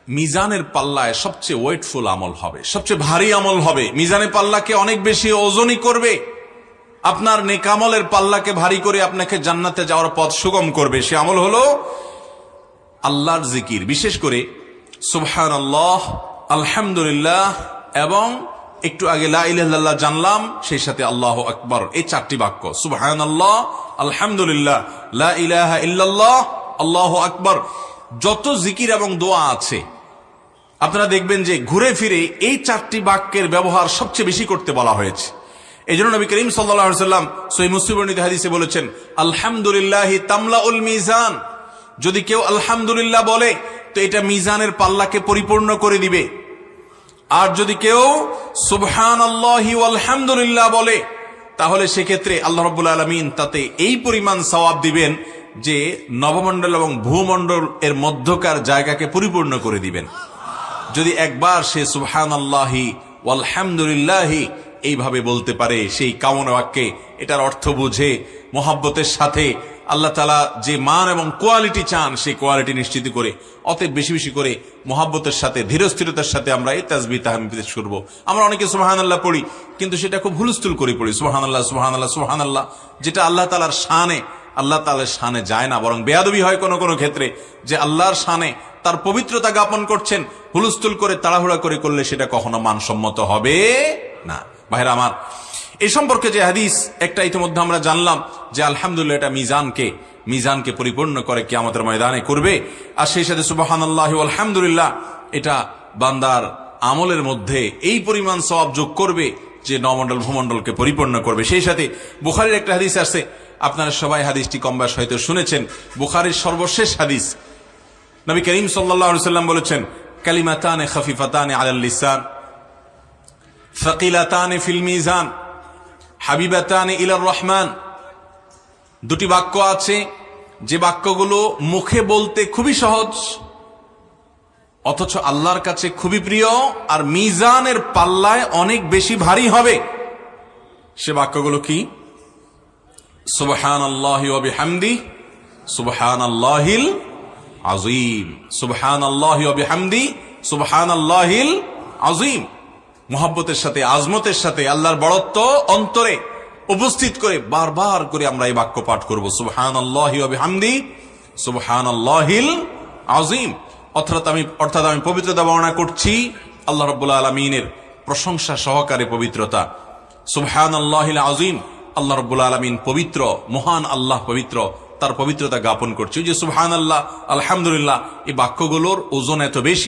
মিজানের পাল্লায় সবচেয়ে ওয়েটফুল আমল হবে, সবচেয়ে ভারী আমল হবে, মিজানের পাল্লাকে অনেক বেশি ওজনই করবে, আপনার নেক আমলের পাল্লাকে ভারী করে আপনাকে জান্নাতে যাওয়ার পথ সুগম করবে। সে আমল হলো আল্লাহর জিকির, বিশেষ করে সুবহানাল্লাহ, আলহামদুলিল্লাহ এবং একটু আগে লা ইলাহা ইল্লাল্লাহ জানলাম, সেই সাথে আল্লাহু আকবার, এই চারটি বাক্য সুবহানাল্লাহ, আলহামদুলিল্লাহ, লা ইলাহা ইল্লাল্লাহ, আল্লাহু আকবার। যত জিকির এবং দোয়া আছে আপনারা দেখবেন যে ঘুরে ফিরে এই চারটি বাক্যের ব্যবহার সবচেয়ে বেশি করতে বলা হয়েছে। এই জন্য নবী করিম সাল্লাল্লাহু আলাইহি ওয়াসাল্লাম সহিহ মুসলিম বর্ণিত হাদিসে বলেছেন, আলহামদুলিল্লাহি তামলাউল মিজান। যদি কেউ আলহামদুলিল্লাহ বলে তো এটা মিজানের পাল্লাকে পরিপূর্ণ করে দিবে। আর যদি কেউ সুবহানাল্লাহি ওয়া আলহামদুলিল্লাহ বলে তাহলে সেক্ষেত্রে আল্লাহ রাব্বুল আলামিন তাতে এই পরিমাণ সওয়াব দিবেন যে নবমণ্ডল এবং ভূমণ্ডল এর মধ্যকার জায়গাকে পরিপূর্ণ করে দিবেন। যদি একবার সে সুবহানাল্লাহি ওয়া আলহামদুলিল্লাহি এইভাবে বলতে পারে, সেই কামনা বাক্যে এটার অর্থ বুঝে মোহাব্বতের সাথে আল্লাহ তাআলা যে মান এবং কোয়ালিটি চান সেই কোয়ালিটি নিশ্চিত করে, অতএব বেশি বেশি করে মোহাব্বতের সাথে ধীরস্থিরতার সাথে আমরা এই তাসবিহ তাহমিদ পেশ করব। আমরা অনেকে সুবহানাল্লাহ পড়ি কিন্তু সেটা খুব হুলস্থুল করে পড়ি, সুবহানাল্লাহ সুবহানাল্লাহ সুবহানাল্লাহ, যেটা আল্লাহ তাআলার শানে, আল্লাহ তাআলার শানে যায় না, বরং বেয়াদবি হয় কোনো কোনো ক্ষেত্রে, যে আল্লাহর শানে তার পবিত্রতা জ্ঞাপন করছেন, হুলস্থুল করে তাড়াহুড়া করে করলে সেটা কখনো মানসম্মত হবে না। ভাইরা আমার, এই সম্পর্কে যে হাদিস একটা ইতিমধ্যে আমরা জানলাম যে আলহামদুলিল্লাহ এটা মিজানকে পরিপূর্ণ করে কিয়ামতের ময়দানে করবে। আর সেই সাথে সুবহানাল্লাহি ওয়া আলহামদুলিল্লাহ এটা বান্দার আমলের মধ্যে এই পরিমাণ সওয়াব যোগ করবে যে নমণ্ডল ভূমণ্ডলকে পরিপূর্ণ করবে। সেই সাথে বুখারীর একটা হাদিস আছে, আপনারা সবাই হাদিসটি কম বেশ হয়তো শুনেছেন, বুখারীর সর্বশেষ হাদিস। নবী করিম সাল্লাল্লাহু আলাইহি ওয়াসাল্লাম বলেছেন, কালিমাতানে খাফিফাতানে আলাল লিসান সাকিলাতানে ফিল মিজান হাবিবাতানে ইলার রহমান। দুটি বাক্য আছে যে বাক্যগুলো মুখে বলতে খুবই সহজ অথচ আল্লাহর কাছে খুবই প্রিয়, আর মিজানের পাল্লায় অনেক বেশি ভারী হবে। সে বাক্যগুলো কি? সুবহানাল্লাহি ওয়া বিহামদিহি সুবহানাল্লাহিল আযীম, সুবহানাল্লাহি ওয়া বিহামদিহি সুবহানাল্লাহিল আযীম। মুহাব্বতের সাথে, আজমতের সাথে, আল্লাহর বড়ত্ব অন্তরে উপস্থিত করে বারবার করে আমরা এই বাক্য পাঠ করব, সুবহানাল্লাহি ওয়া বিহামদিহি সুবহানাল্লাহিল আযীম। অর্থাৎ আমি পবিত্রতা বর্ণনা করছি আল্লাহ রাব্বুল আলামিনের প্রশংসা সহকারে পবিত্রতা। সুবহানাল্লাহিল আযীম, আল্লাহ রাব্বুল আলামিন পবিত্র, মহান আল্লাহ পবিত্র, তার পবিত্রতা জ্ঞাপন করছি। যে সুবহানাল্লাহ, আলহামদুলিল্লাহ, এই বাক্যগুলোর ওজন এত বেশি।